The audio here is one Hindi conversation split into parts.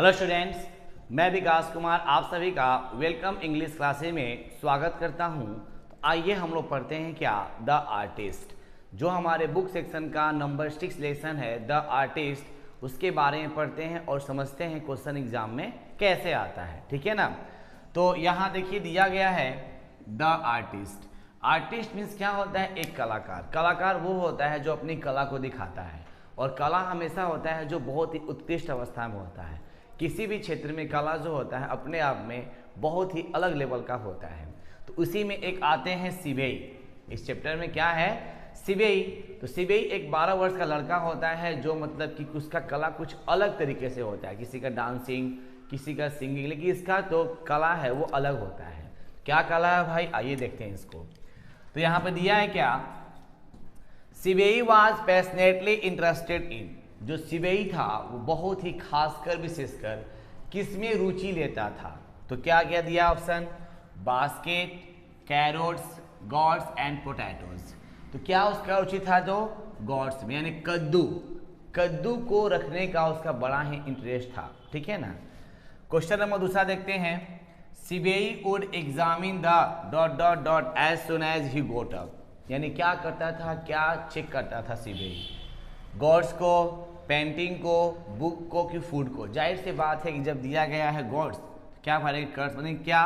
हेलो स्टूडेंट्स, मैं विकास कुमार आप सभी का वेलकम इंग्लिश क्लासेस में स्वागत करता हूं। तो आइए हम लोग पढ़ते हैं क्या द आर्टिस्ट, जो हमारे बुक सेक्शन का नंबर 6 लेसन है द आर्टिस्ट, उसके बारे में पढ़ते हैं और समझते हैं क्वेश्चन एग्जाम में कैसे आता है। ठीक है ना। तो यहाँ देखिए दिया गया है द आर्टिस्ट। आर्टिस्ट मीन्स क्या होता है? एक कलाकार। कलाकार वो होता है जो अपनी कला को दिखाता है, और कला हमेशा होता है जो बहुत ही उत्कृष्ट अवस्था में होता है। किसी भी क्षेत्र में कला जो होता है अपने आप में बहुत ही अलग लेवल का होता है। तो उसी में एक आते हैं सिवेई। इस चैप्टर में क्या है? सिवेई। तो सिवेई एक 12 वर्ष का लड़का होता है जो मतलब कि उसका कला कुछ अलग तरीके से होता है। किसी का डांसिंग, किसी का सिंगिंग, लेकिन इसका तो कला है वो अलग होता है। क्या कला है भाई? आइए देखते हैं इसको। तो यहाँ पे दिया है क्या, सिवेई वॉज पैशनेटली इंटरेस्टेड इन। जो सिवेई था वो बहुत ही खासकर विशेषकर किसमें रुचि लेता था? तो क्या क्या दिया option? Basket, carrots, gods and potatoes. तो क्या उसका रुचि था? जो गॉड्स में, यानी कद्दू, कद्दू को रखने का उसका बड़ा ही इंटरेस्ट था। ठीक है ना। क्वेश्चन नंबर दूसरा देखते हैं। Siwei would examine the dot dot dot as soon as he got up. यानी क्या करता था, क्या चेक करता था सिवेई? गॉड्स को, पेंटिंग को, बुक को कि फूड को? जाहिर सी बात है कि जब दिया गया है गॉड्स, क्या भरेंगे? कर्स बनेंगे। क्या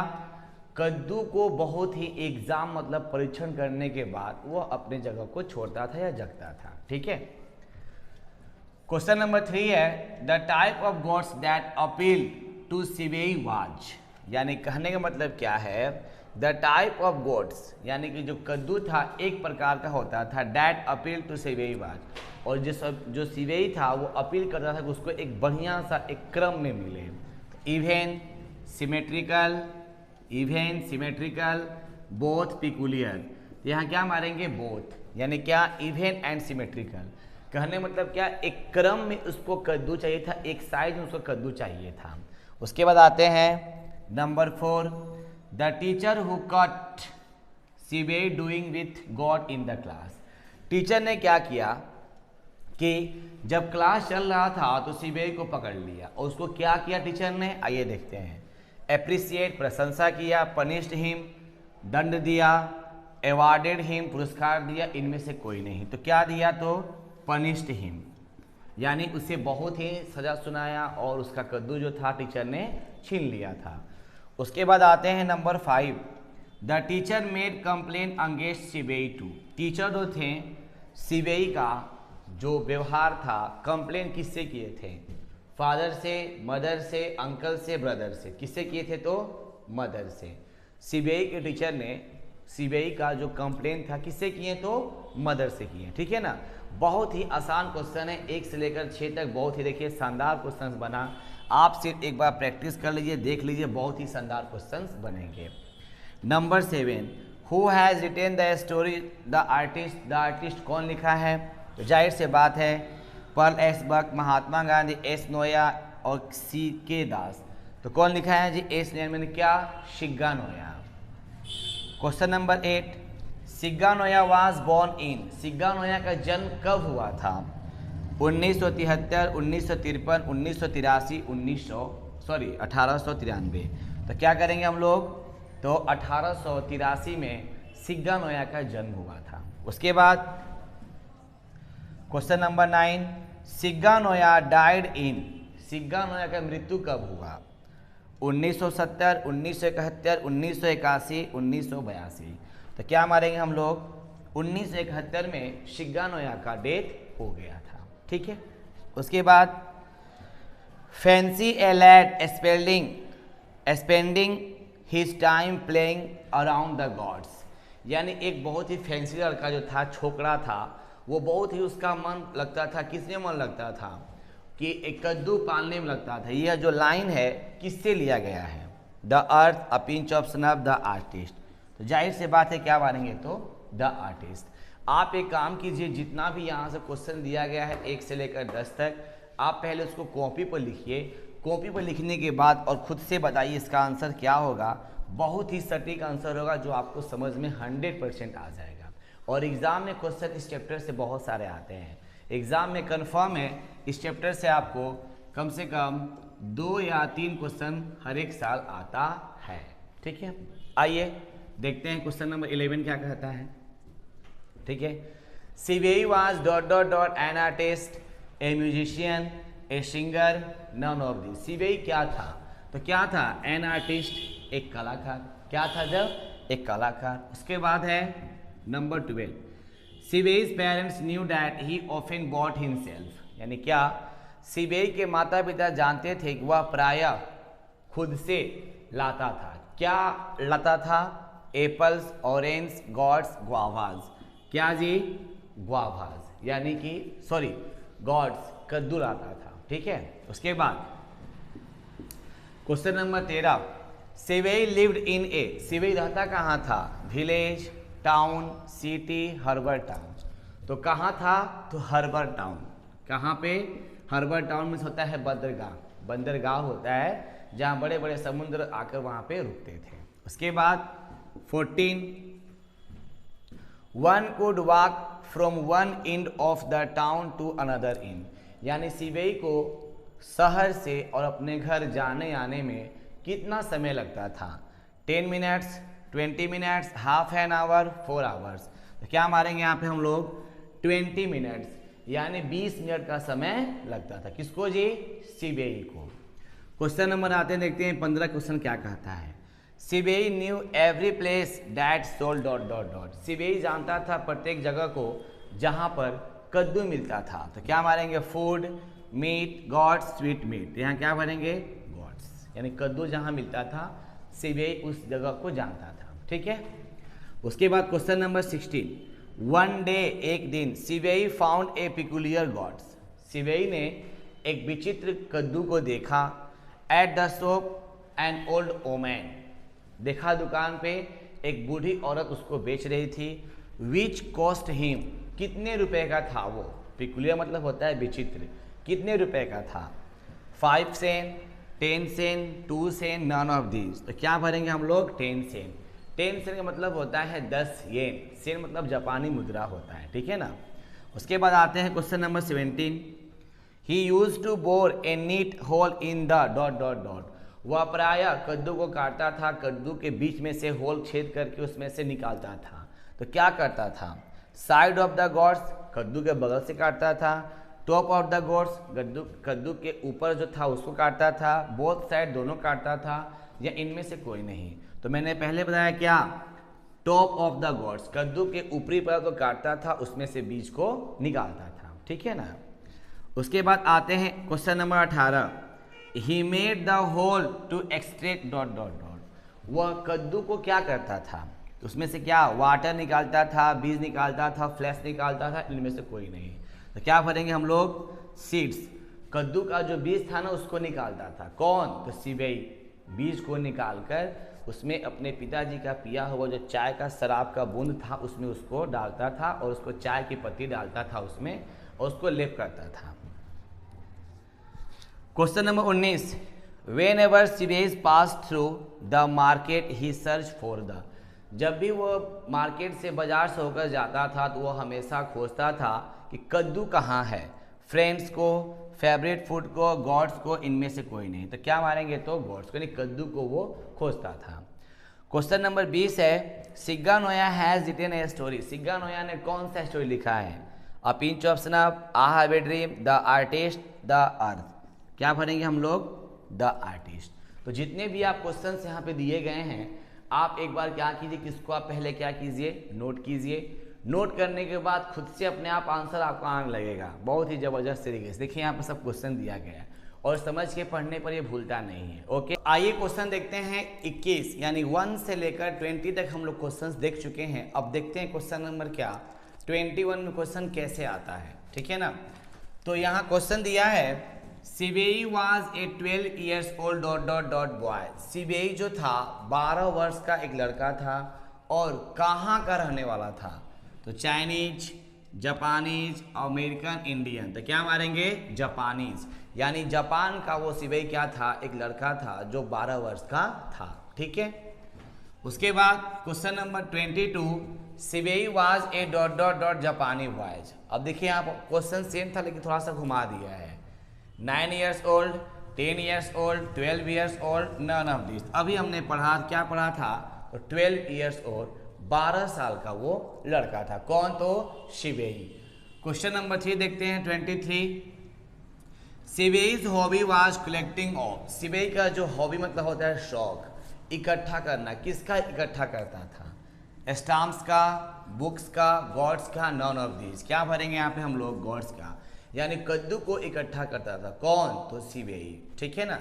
कद्दू को बहुत ही एग्जाम मतलब परीक्षण करने के बाद वो अपने जगह को छोड़ता था या जगता था। ठीक है। क्वेश्चन नंबर 3 है the type of gods that appeal to Siwei was. यानी कहने का मतलब क्या है? द टाइप ऑफ गॉड्स, यानी कि जो कद्दू था एक प्रकार का होता था, that appeal to Siwei was, और जो सिवेई था वो अपील करता था कि उसको एक बढ़िया सा एक क्रम में मिले। Even symmetrical, even symmetrical, both peculiar. यहाँ क्या मारेंगे? बोथ, यानी क्या? Even and symmetrical. कहने मतलब क्या? एक क्रम में उसको कद्दू चाहिए था, एक साइज में उसको कद्दू चाहिए था। उसके बाद आते हैं number 4, the teacher who caught Siwei doing with god in the class. Teacher ने क्या किया कि जब क्लास चल रहा था तो सिवेई को पकड़ लिया और उसको क्या किया टीचर ने? आइए देखते हैं। एप्रिसिएट, प्रशंसा किया, पनिश्ड हिम, दंड दिया, अवार्डेड हिम, पुरस्कार दिया, इनमें से कोई नहीं। तो क्या दिया? तो पनिश्ड हिम, यानी उसे बहुत ही सजा सुनाया और उसका कद्दू जो था टीचर ने छीन लिया था। उसके बाद आते हैं number 5, the teacher made complain against Seibei to. Teacher जो थे सिवेई का जो व्यवहार था, कंप्लेन किससे किए थे? फादर से, मदर से, अंकल से, ब्रदर से। किससे किए थे? तो मदर से। सिवेई के टीचर ने सिवेई का जो कंप्लेन था किससे किए? तो मदर से किए। ठीक है ना। बहुत ही आसान क्वेश्चन है, 1 से लेकर 6 तक बहुत ही देखिए शानदार क्वेश्चन बना। आप सिर्फ एक बार प्रैक्टिस कर लीजिए, देख लीजिए, बहुत ही शानदार क्वेश्चन बनेंगे। Number 7, who has retain the story the artist. The artist कौन लिखा है? तो जाहिर से बात है पर्ल एस बक, महात्मा गांधी, एस नोया और सी के दास। तो कौन लिखा है जी? एस नोया, मैंने क्या? Shiga Naoya. Question number 8, Shiga Naoya was born in. Shiga Naoya का जन्म कब हुआ था? 1973, 1953, 1983, 1893। तो क्या करेंगे हम लोग? तो 1883 में शिग्गा नोया का जन्म हुआ था। उसके बाद question number 9, Shiga Naoya died in. Shiga Naoya का मृत्यु कब हुआ? 1970, 1971, 1981, 1982। तो क्या मारेंगे हम लोग? 1971 में शिग्गा नोया का डेथ हो गया था। ठीक है। उसके बाद फैंसी एलैड spending his time playing around the gourds. यानी एक बहुत ही फैंसी लड़का जो था, छोकरा था, वो बहुत ही उसका मन लगता था। किसमें मन लगता था? कि एक कद्दू पालने में लगता था। यह जो लाइन है किससे लिया गया है? The earth a pinch of snuff the artist. तो जाहिर से बात है क्या मानेंगे? तो द आर्टिस्ट। आप एक काम कीजिए, जितना भी यहाँ से क्वेश्चन दिया गया है 1 से लेकर 10 तक, आप पहले उसको कॉपी पर लिखिए। कॉपी पर लिखने के बाद और खुद से बताइए इसका आंसर क्या होगा। बहुत ही सटीक आंसर होगा जो आपको समझ में 100% आ जाएगा। और एग्ज़ाम में क्वेश्चन इस चैप्टर से बहुत सारे आते हैं। एग्ज़ाम में कन्फर्म है इस चैप्टर से आपको कम से कम 2 या 3 क्वेश्चन हर एक साल आता है। ठीक है, आइए देखते हैं क्वेश्चन नंबर 11 क्या कहता है। ठीक है, CBI was dot dot dot an artist, a musician, a singer, none of this. CBI क्या था? तो क्या था? एन आर्टिस्ट, एक कलाकार। क्या था जब? एक कलाकार। उसके बाद है number 12, Seibei's parents knew that he often bought himself. यानी क्या? सीबीआई के माता पिता जानते थे कि वह प्रायः खुद से लाता था। क्या लाता था? Apples, oranges, gourds, guavas. क्या जी? ग्वावाज, यानी कि सॉरी गॉड्स, कद्दू लाता था। ठीक है, उसके बाद question number 13, Seibei lived in a. Seibei रहता कहाँ था? Village, town, city, harbour town. तो कहाँ था? तो हर्बर टाउन। कहाँ पे? हर्बर टाउन में होता है बंदरगाह। बंदरगाह होता है जहाँ बड़े बड़े समुद्र आकर वहाँ पे रुकते थे। उसके बाद 14, one could walk from one end of the town to another end. यानी सीबीआई को शहर से और अपने घर जाने आने में कितना समय लगता था? 10 minutes, 20 minutes, half an hour, 4 hours. तो क्या मारेंगे यहाँ पे हम लोग? 20 मिनट्स, यानी 20 मिनट का समय लगता था। किसको जी? सीबीआई को। क्वेश्चन नंबर आते हैं, देखते हैं 15 क्वेश्चन क्या कहता है। CBI new every place that sold dot dot dot. CBI जानता था प्रत्येक जगह को जहाँ पर कद्दू मिलता था। तो क्या मारेंगे? Food, meat, gourds, sweet meat. यहाँ क्या भरेंगे? गॉड्स, यानी कद्दू जहाँ मिलता था सीबीआई उस जगह को जानता था। ठीक है, उसके बाद क्वेश्चन नंबर 16, वन डे, एक दिन, CBI found a peculiar gourds. CBI ने एक विचित्र कद्दू को देखा। At the shop an old woman. देखा दुकान पे एक बूढ़ी औरत उसको बेच रही थी। Which cost him. कितने रुपए का था वो? पिकुलियर मतलब होता है विचित्र। कितने रुपए का था? 5 cent, 10 cent, 2 cent, none of these. तो क्या भरेंगे हम लोग? 10 सेंट। 10 सेंट का मतलब होता है 10 येन। सेंट मतलब जापानी मुद्रा होता है। ठीक है ना। उसके बाद आते हैं question number 17, he use to bore a neat hole in the dot dot dot. वह प्रायः कद्दू को काटता था, कद्दू के बीच में से होल छेद करके उसमें से निकालता था। तो क्या करता था? साइड ऑफ द गॉड्स, कद्दू के बगल से काटता था। टॉप ऑफ द गॉड्स, कद्दू के ऊपर जो था उसको काटता था। बोथ साइड, दोनों काटता था, या इनमें से कोई नहीं। तो मैंने पहले बताया क्या? टॉप ऑफ द गॉड्स, कद्दू के ऊपरी पर को काटता था, उसमें से बीज को निकालता था। ठीक है ना। उसके बाद आते हैं question number 18, he made the hole to extract dot dot dot. वह कद्दू को क्या करता था? तो उसमें से क्या? वाटर निकालता था, बीज निकालता था, फ्लैश निकालता था, इनमें से कोई नहीं। तो क्या भरेंगे हम लोग? सीड्स। कद्दू का जो बीज था ना उसको निकालता था। कौन? तो सीबीआई बीज को निकालकर उसमें अपने पिताजी का पिया हुआ जो चाय का शराब का बूंद था उसमें उसको डालता था, और उसको चाय की पत्ती डालता था उसमें, और उसको लेप करता था। Question number 19, when ever CBI pass through the market he search for the. जब भी वो मार्केट से बाजार से होकर जाता था तो वो हमेशा खोजता था कि कद्दू कहाँ है। फ्रेंड्स को, फेवरेट फूड को, गॉड्स को, इनमें से कोई नहीं। तो क्या मारेंगे? तो गॉड्स को, यानी कद्दू को वो खोजता था। क्वेश्चन नंबर 20 है, Shiga Naoya has written a story. Shiga Naoya ने कौन सा स्टोरी लिखा है? A pinch of snuff, I have a dream, the artist, the earth. क्या भरेंगे हम लोग? The artist. तो जितने भी आप क्वेश्चंस यहाँ पे दिए गए हैं, आप एक बार क्या कीजिए, किसको आप पहले क्या कीजिए? नोट कीजिए। नोट करने के बाद खुद से अपने आप आंसर आपको आने लगेगा बहुत ही जबरदस्त तरीके से। देखिए यहाँ पर सब क्वेश्चन दिया गया है और समझ के पढ़ने पर ये भूलता नहीं है। ओके, आइए क्वेश्चन देखते हैं 21, यानी 1 से लेकर 20 तक हम लोग क्वेश्चन देख चुके हैं। अब देखते हैं क्वेश्चन नंबर क्या 21 में क्वेश्चन कैसे आता है। ठीक है ना। तो यहाँ क्वेश्चन दिया है, CBI was a 12 years old dot dot dot boy. CBI जो था 12 वर्ष का एक लड़का था और कहाँ का रहने वाला था? तो चाइनीज, जापानीज, अमेरिकन, इंडियन। तो क्या मारेंगे? जापानीज, यानी जापान का वो सीबीआई क्या था? एक लड़का था जो 12 वर्ष का था। ठीक है। उसके बाद question number 22, CBI was a dot dot dot जापानी बॉयज। अब देखिए यहाँ क्वेश्चन सेम था लेकिन थोड़ा सा घुमा दिया है। 9 years old, 10 years old, 12 years old, none of these। अभी हमने पढ़ा, क्या पढ़ा था, तो 12 years old, 12 साल का वो लड़का था। कौन, तो शिवेई। क्वेश्चन नंबर 3 देखते हैं, 23। शिवेईज हॉबी वाज कलेक्टिंग ऑफ। शिवेई का जो हॉबी मतलब होता है शौक, इकट्ठा करना। किसका इकट्ठा करता था, स्टाम्प्स का, बुक्स का, गॉड्स का, नॉन ऑफ दीज। क्या भरेंगे यहाँ पे हम लोग, गॉड्स का, यानी कद्दू को इकट्ठा करता था। कौन, तो शिवेई, ठीक है ना।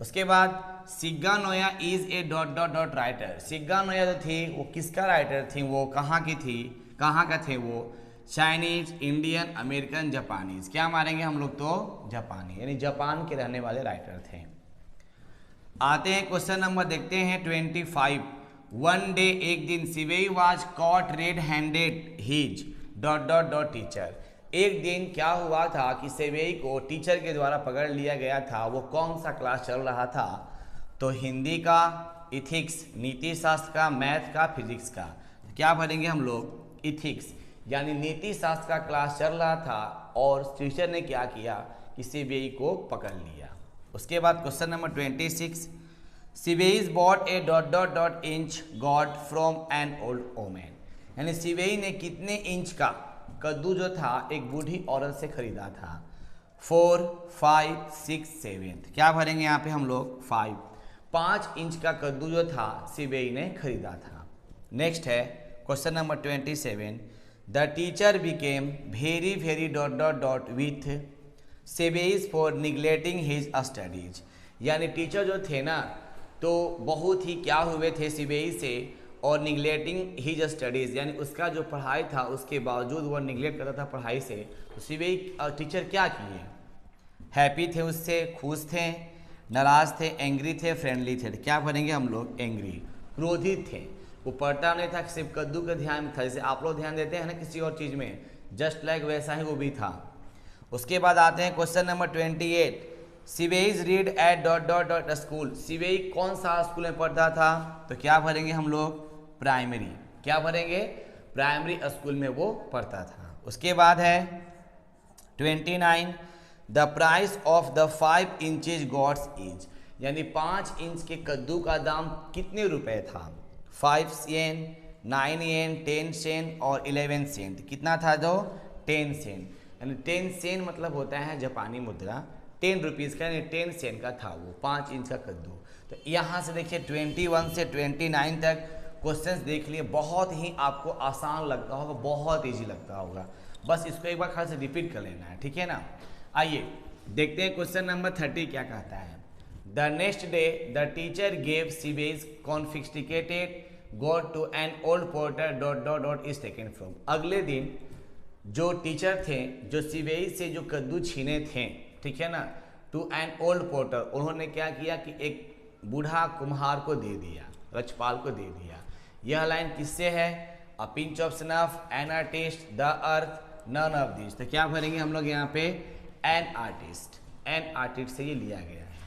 उसके बाद Shiga Naoya is a dot dot dot writer. Shiga Naoya जो थी वो किसका राइटर थी, वो कहाँ की थी, कहाँ का थे वो, चाइनीज, इंडियन, अमेरिकन, जापानीज। क्या मारेंगे हम लोग, तो जापानी, यानी जापान के रहने वाले राइटर थे। आते हैं क्वेश्चन नंबर देखते हैं 25। वन डे, एक दिन, Seibei was caught red handed his dot dot dot teacher. एक दिन क्या हुआ था कि शिवेई को टीचर के द्वारा पकड़ लिया गया था। वो कौन सा क्लास चल रहा था, तो हिंदी का, इथिक्स, नीति शास्त्र का, मैथ का, फिजिक्स का। क्या भरेंगे हम लोग, इथिक्स, यानी नीति शास्त्र का क्लास चल रहा था और टीचर ने क्या किया कि शिवेई को पकड़ लिया। उसके बाद क्वेश्चन नंबर 26। शिवेईज bought a dot dot dot inch gourd from an old woman. यानी शिवेई ने कितने इंच का कद्दू जो था एक बूढ़ी औरत से खरीदा था, 4, 5, 6, 7। क्या भरेंगे यहाँ पे हम लोग, 5। 5 इंच का कद्दू जो था शिवेई ने खरीदा था। नेक्स्ट है question number 27। The teacher became very very dot dot dot with शिवेईज फॉर निगलेक्टिंग हिज स्टडीज। यानी टीचर जो थे ना, तो बहुत ही क्या हुए थे शिवेई से, और निगलेक्टिंग हिज स्टडीज़, यानी उसका जो पढ़ाई था उसके बावजूद वो निगलेक्ट करता था पढ़ाई से। तो शिवेई टीचर क्या किए, हैप्पी थे उससे, खुश थे, नाराज थे, एंग्री थे, फ्रेंडली थे। क्या भरेंगे हम लोग, एंग्री, क्रोधित थे। वो पढ़ता नहीं था, सिर्फ कद्दू का ध्यान था, जैसे आप लोग ध्यान देते हैं ना किसी और चीज़ में, जस्ट लाइक वैसा ही वो भी था। उसके बाद आते हैं क्वेश्चन नंबर 28। शिवेईज read at dot dot dot school. Seibei कौन सा स्कूल में पढ़ता था, तो क्या भरेंगे हम लोग, प्राइमरी। क्या भरेंगे, प्राइमरी स्कूल में वो पढ़ता था। उसके बाद है 29। The price of the 5 inches God's is. यानी 5 इंच के कद्दू का दाम कितने रुपए था, 5 येन, 9 येन, 10 सेंट और 11 सेंट। कितना था, जो 10 सेंट, यानी 10 सेंट मतलब होता है जापानी मुद्रा, 10 रुपीज़ का, यानी 10 सेंट का था वो 5 इंच का कद्दू। तो यहाँ से देखिए 21 से 29 तक क्वेश्चंस देख लिए। बहुत ही आपको आसान लगता होगा, बहुत इजी लगता होगा, बस इसको एक बार खाली से रिपीट कर लेना है, ठीक है ना। आइए देखते हैं क्वेश्चन नंबर 30 क्या कहता है। The next day the teacher gave शिवेईज confiscated gourd to an old porter dot dot dot is taken from. अगले दिन जो टीचर थे, जो शिवेई से जो कद्दू छीने थे, ठीक है ना, टू एन ओल्ड पोर्टर, उन्होंने क्या किया कि एक बूढ़ा कुम्हार को दे दिया, रचपाल को दे दिया। यह लाइन किससे है, a pinch of snuff, an artist, the earth, none of this. तो क्या भरेंगे हम लोग यहाँ पे, एन आर्टिस्ट, एन आर्टिस्ट से ये लिया गया है।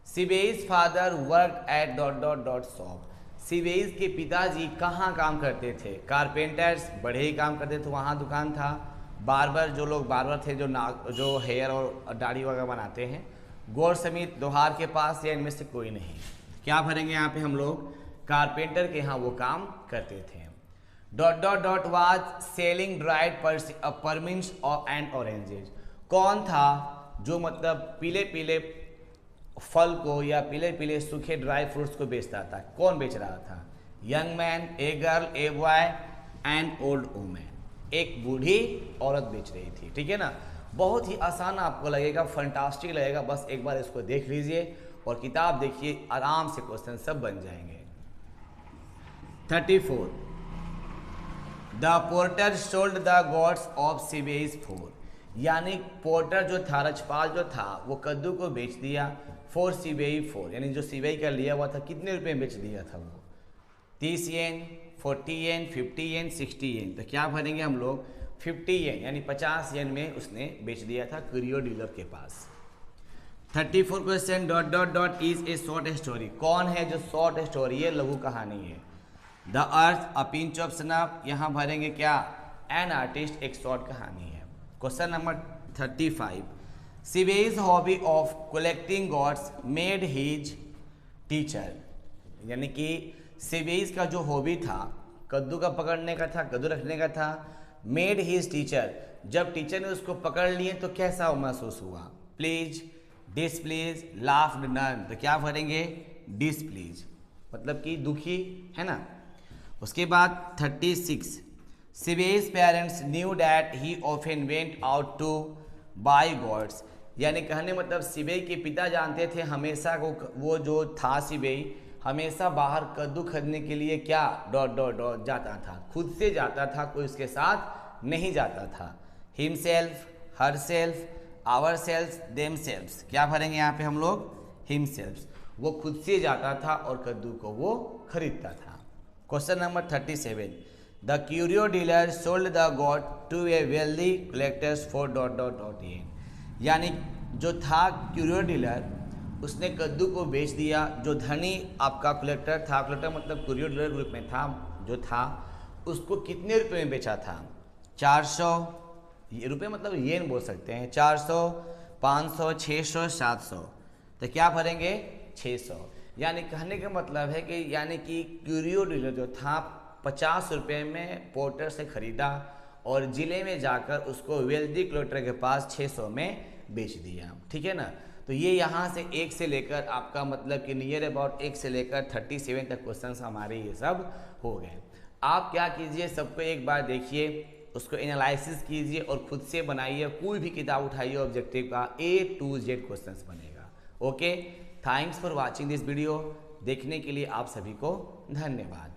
शिवेईज father work at dot dot dot shop. शिवेईज के पिताजी कहाँ काम करते थे, कारपेंटर्स, बड़े ही काम करते थे, वहाँ दुकान था। बार्बर, जो लोग बार्बर थे, जो हेयर और दाढ़ी वगैरह बनाते हैं। गोर समित, लोहार के पास, या इनमें से कोई नहीं। क्या भरेंगे यहाँ पे हम लोग, कारपेंटर के यहाँ वो काम करते थे। Dot dot dot was selling dried permits and oranges. कौन था जो मतलब पीले पीले फल को या पीले पीले सूखे ड्राई फ्रूट्स को बेचता था, कौन बेच रहा था, young man, a girl, a boy, and old women. एक बूढ़ी औरत बेच रही थी, ठीक है ना। बहुत ही आसान आपको लगेगा, फंटास्टिक लगेगा, बस एक बार इसको देख लीजिए और किताब देखिए, आराम से क्वेश्चन सब बन जाएंगे। 34। The porter sold the gourds of शिवेईज फॉर। यानी पोर्टर जो था, रचपाल जो था, वो कद्दू को बेच दिया फॉर शिवेई फॉर, यानी जो शिवेई का लिया हुआ था कितने रुपए में बेच दिया था वो, 30 येन, 40 येन, 50 येन, 60 येन। तो क्या भरेंगे हम लोग, 50 येन, यानी 50 येन में उसने बेच दिया था कुरियर डीलर के पास। 34 question, dot dot dot is a short story. कौन है जो शॉर्ट स्टोरी है, लघु कहानी है। The earth, a pinch of snuff, यहाँ भरेंगे क्या, एन आर्टिस्ट, एक शॉर्ट कहानी है। Question number 35। सिवेज hobby of collecting gourds made his teacher, यानी कि सिवेज का जो हॉबी था, कद्दू का पकड़ने का था, कद्दू रखने का था, मेड हिज टीचर, जब टीचर ने उसको पकड़ लिए तो कैसा महसूस हुआ? प्लीज, डिसप्लीज, लाफ्ड, नन, तो क्या भरेंगे? डिसप्लीज, मतलब कि दुखी, है ना। उसके बाद 36, सिवेज parents knew that he often went out to buy gourds, यानी कहने मतलब सिवेई के पिता जानते थे हमेशा वो जो था सिवेई हमेशा बाहर कद्दू खरीदने के लिए क्या डॉट डॉट डॉट जाता था, खुद से जाता था, कोई उसके साथ नहीं जाता था। Himself, herself, ourselves, themselves, क्या भरेंगे यहाँ पे हम लोग? हिमसेल्फ, वो खुद से जाता था और कद्दू को वो खरीदता था। Question number 37, the curio dealer sold the gourd to a wealthy collectors for dot dot dot in, यानी जो था क्यूरियो डीलर उसने कद्दू को बेच दिया, जो धनी आपका कलेक्टर था, कलेक्टर मतलब क्यूरियो डीलर ग्रुप में था जो था, उसको कितने रुपए में बेचा था? 400 रुपये, मतलब येन बोल सकते हैं, 400, 500, 600, 700, तो क्या भरेंगे? 600, यानी कहने का मतलब है कि यानी कि क्यूरियो डीलर जो था 50 रुपये में पोर्टर से खरीदा और जिले में जाकर उसको वेल्दी कलेक्टर के पास 600 में बेच दिया, ठीक है ना। तो ये यहाँ से 1 से लेकर आपका मतलब कि नियर अबाउट 1 से लेकर 37 तक क्वेश्चंस हमारे ये सब हो गए। आप क्या कीजिए, सबको एक बार देखिए, उसको एनालिसिस कीजिए और खुद से बनाइए, कोई भी किताब उठाइए, ऑब्जेक्टिव का A to Z क्वेश्चंस बनेगा। Okay, thanks for watching this video, देखने के लिए आप सभी को धन्यवाद।